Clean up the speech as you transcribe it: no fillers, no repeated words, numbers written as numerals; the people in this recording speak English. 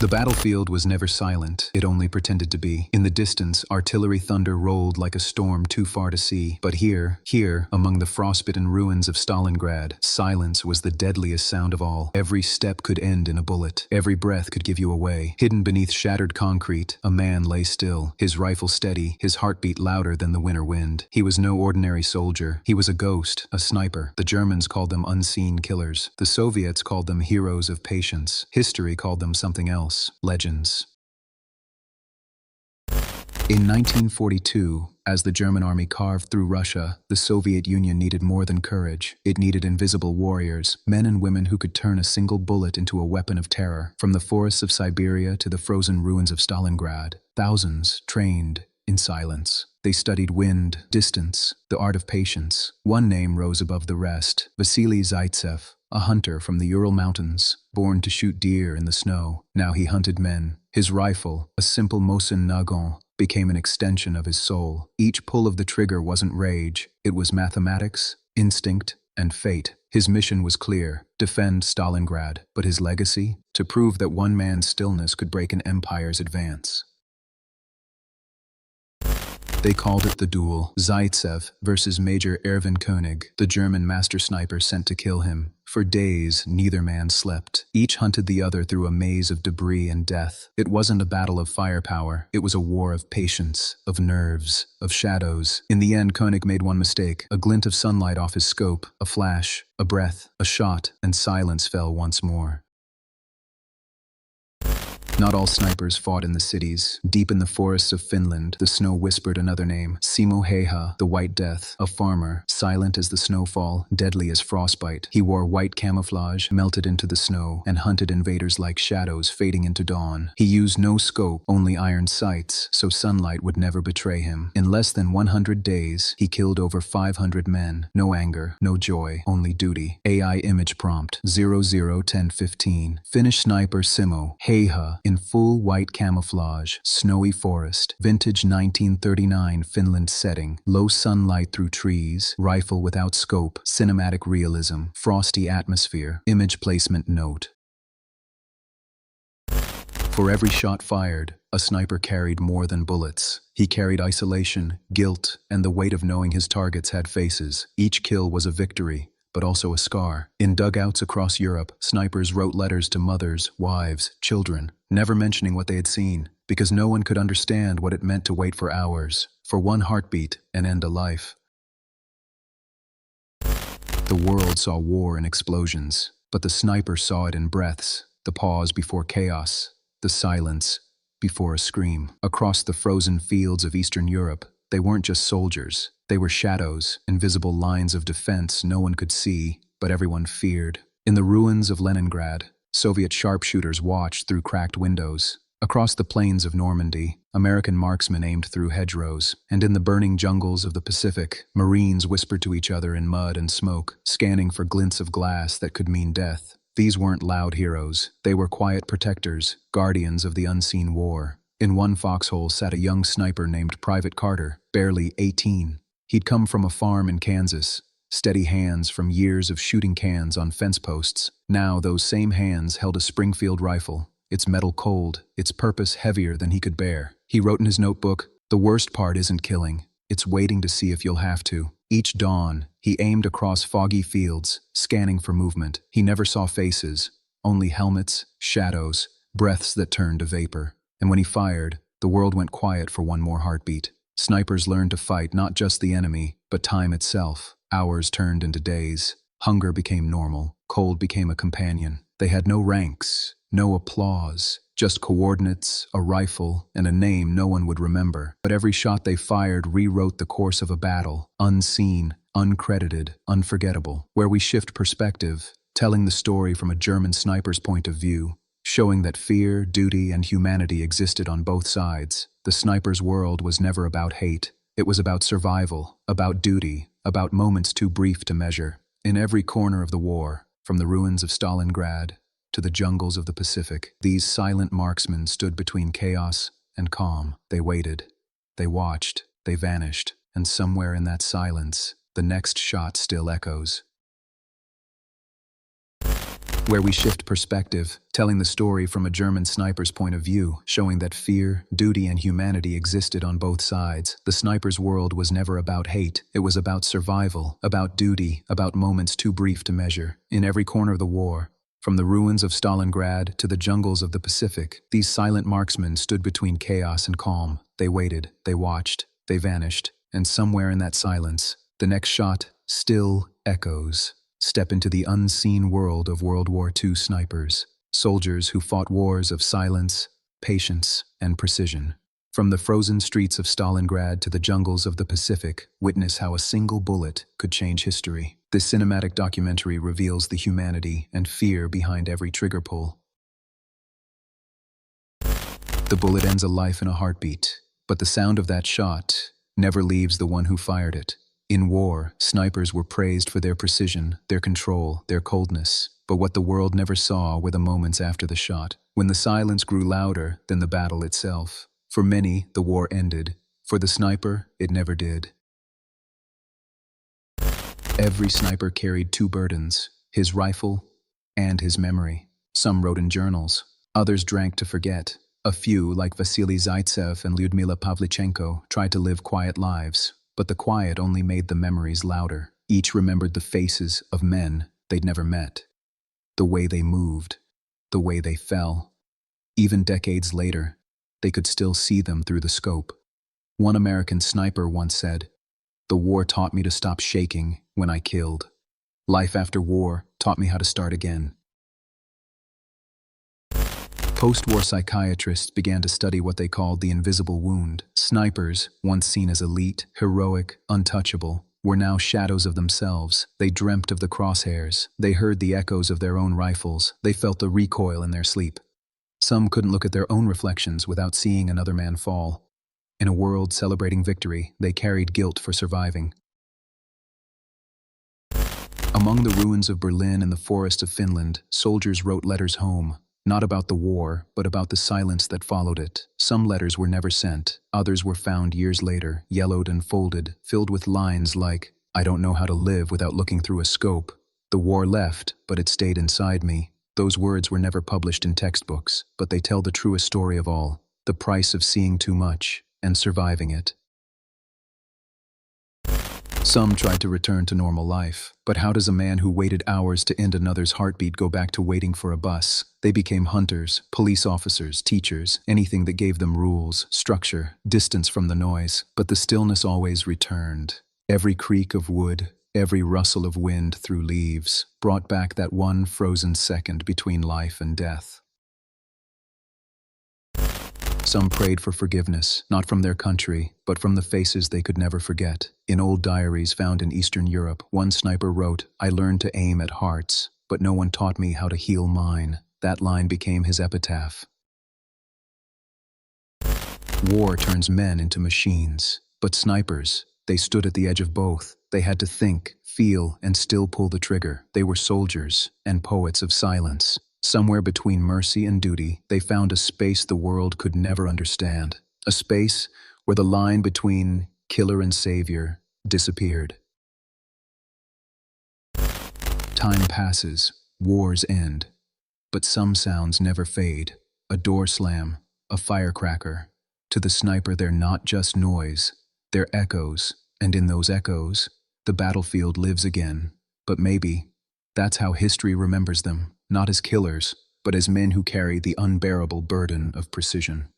The battlefield was never silent, it only pretended to be. In the distance, artillery thunder rolled like a storm too far to see. But here, among the frostbitten ruins of Stalingrad, silence was the deadliest sound of all. Every step could end in a bullet. Every breath could give you away. Hidden beneath shattered concrete, a man lay still, his rifle steady, his heartbeat louder than the winter wind. He was no ordinary soldier. He was a ghost, a sniper. The Germans called them unseen killers. The Soviets called them heroes of patience. History called them something else. Legends. In 1942, as the German army carved through Russia, the Soviet Union needed more than courage. It needed invisible warriors, men and women who could turn a single bullet into a weapon of terror. From the forests of Siberia to the frozen ruins of Stalingrad, thousands trained in silence. They studied wind, distance, the art of patience. One name rose above the rest: Vasily Zaitsev, a hunter from the Ural Mountains, born to shoot deer in the snow. Now he hunted men. His rifle, a simple Mosin Nagant, became an extension of his soul. Each pull of the trigger wasn't rage, it was mathematics, instinct, and fate. His mission was clear: defend Stalingrad. But his legacy? To prove that one man's stillness could break an empire's advance. They called it the duel. Zaitsev versus Major Erwin König, the German master sniper sent to kill him. For days, neither man slept. Each hunted the other through a maze of debris and death. It wasn't a battle of firepower. It was a war of patience, of nerves, of shadows. In the end, König made one mistake: a glint of sunlight off his scope, a flash, a breath, a shot, and silence fell once more. Not all snipers fought in the cities. Deep in the forests of Finland, the snow whispered another name: Simo Heiha, the White Death, a farmer, silent as the snowfall, deadly as frostbite. He wore white camouflage, melted into the snow, and hunted invaders like shadows fading into dawn. He used no scope, only iron sights, so sunlight would never betray him. In less than 100 days, he killed over 500 men. No anger, no joy, only duty. AI image prompt 001015. Finnish sniper Simo Heiha in full white camouflage, snowy forest, vintage 1939 Finland setting, low sunlight through trees, rifle without scope, cinematic realism, frosty atmosphere, image placement note. For every shot fired, a sniper carried more than bullets. He carried isolation, guilt, and the weight of knowing his targets had faces. Each kill was a victory, but also a scar. In dugouts across Europe, snipers wrote letters to mothers, wives, children, never mentioning what they had seen, because no one could understand what it meant to wait for hours, for one heartbeat, and end a life. The world saw war in explosions, but the sniper saw it in breaths, the pause before chaos, the silence before a scream. Across the frozen fields of Eastern Europe, they weren't just soldiers. They were shadows, invisible lines of defense no one could see, but everyone feared. In the ruins of Leningrad, Soviet sharpshooters watched through cracked windows. Across the plains of Normandy, American marksmen aimed through hedgerows. And in the burning jungles of the Pacific, Marines whispered to each other in mud and smoke, scanning for glints of glass that could mean death. These weren't loud heroes. They were quiet protectors, guardians of the unseen war. In one foxhole sat a young sniper named Private Carter, barely 18. He'd come from a farm in Kansas, steady hands from years of shooting cans on fence posts. Now those same hands held a Springfield rifle, its metal cold, its purpose heavier than he could bear. He wrote in his notebook, "The worst part isn't killing, it's waiting to see if you'll have to." Each dawn, he aimed across foggy fields, scanning for movement. He never saw faces, only helmets, shadows, breaths that turned to vapor. And when he fired, the world went quiet for one more heartbeat. Snipers learned to fight not just the enemy, but time itself. Hours turned into days. Hunger became normal. Cold became a companion. They had no ranks, no applause, just coordinates, a rifle, and a name no one would remember. But every shot they fired rewrote the course of a battle, unseen, uncredited, unforgettable. Where we shift perspective, telling the story from a German sniper's point of view, showing that fear, duty, and humanity existed on both sides. The sniper's world was never about hate. It was about survival, about duty, about moments too brief to measure. In every corner of the war, from the ruins of Stalingrad to the jungles of the Pacific, these silent marksmen stood between chaos and calm. They waited, they watched, they vanished, and somewhere in that silence, the next shot still echoes. where we shift perspective, telling the story from a German sniper's point of view, showing that fear, duty, and humanity existed on both sides. The sniper's world was never about hate. It was about survival, about duty, about moments too brief to measure. In every corner of the war, from the ruins of Stalingrad to the jungles of the Pacific, these silent marksmen stood between chaos and calm. They waited, they watched, they vanished, and somewhere in that silence, the next shot still echoes. Step into the unseen world of World War II snipers, soldiers who fought wars of silence, patience, and precision. From the frozen streets of Stalingrad to the jungles of the Pacific, witness how a single bullet could change history. This cinematic documentary reveals the humanity and fear behind every trigger pull. The bullet ends a life in a heartbeat, but the sound of that shot never leaves the one who fired it. In war, snipers were praised for their precision, their control, their coldness. But what the world never saw were the moments after the shot, when the silence grew louder than the battle itself. For many, the war ended. For the sniper, it never did. Every sniper carried two burdens, his rifle and his memory. Some wrote in journals, others drank to forget. A few, like Vasily Zaitsev and Lyudmila Pavlichenko, tried to live quiet lives. But the quiet only made the memories louder. Each remembered the faces of men they'd never met, the way they moved, the way they fell. Even decades later, they could still see them through the scope. One American sniper once said, "The war taught me to stop shaking when I killed. Life after war taught me how to start again." Post-war psychiatrists began to study what they called the invisible wound. Snipers, once seen as elite, heroic, untouchable, were now shadows of themselves. They dreamt of the crosshairs. They heard the echoes of their own rifles. They felt the recoil in their sleep. Some couldn't look at their own reflections without seeing another man fall. In a world celebrating victory, they carried guilt for surviving. Among the ruins of Berlin and the forests of Finland, soldiers wrote letters home. Not about the war, but about the silence that followed it. Some letters were never sent. Others were found years later, yellowed and folded, filled with lines like, "I don't know how to live without looking through a scope. The war left, but it stayed inside me." Those words were never published in textbooks, but they tell the truest story of all, the price of seeing too much and surviving it. Some tried to return to normal life, but how does a man who waited hours to end another's heartbeat go back to waiting for a bus? They became hunters, police officers, teachers, anything that gave them rules, structure, distance from the noise. But the stillness always returned. Every creak of wood, every rustle of wind through leaves, brought back that one frozen second between life and death. Some prayed for forgiveness, not from their country, but from the faces they could never forget. In old diaries found in Eastern Europe, one sniper wrote, "I learned to aim at hearts, but no one taught me how to heal mine." That line became his epitaph. War turns men into machines, but snipers, they stood at the edge of both. They had to think, feel, and still pull the trigger. They were soldiers and poets of silence. Somewhere between mercy and duty, they found a space the world could never understand. A space where the line between killer and savior disappeared. Time passes, wars end, but some sounds never fade. A door slam, a firecracker. To the sniper, they're not just noise, they're echoes, and in those echoes, the battlefield lives again. But maybe that's how history remembers them, not as killers, but as men who carry the unbearable burden of precision.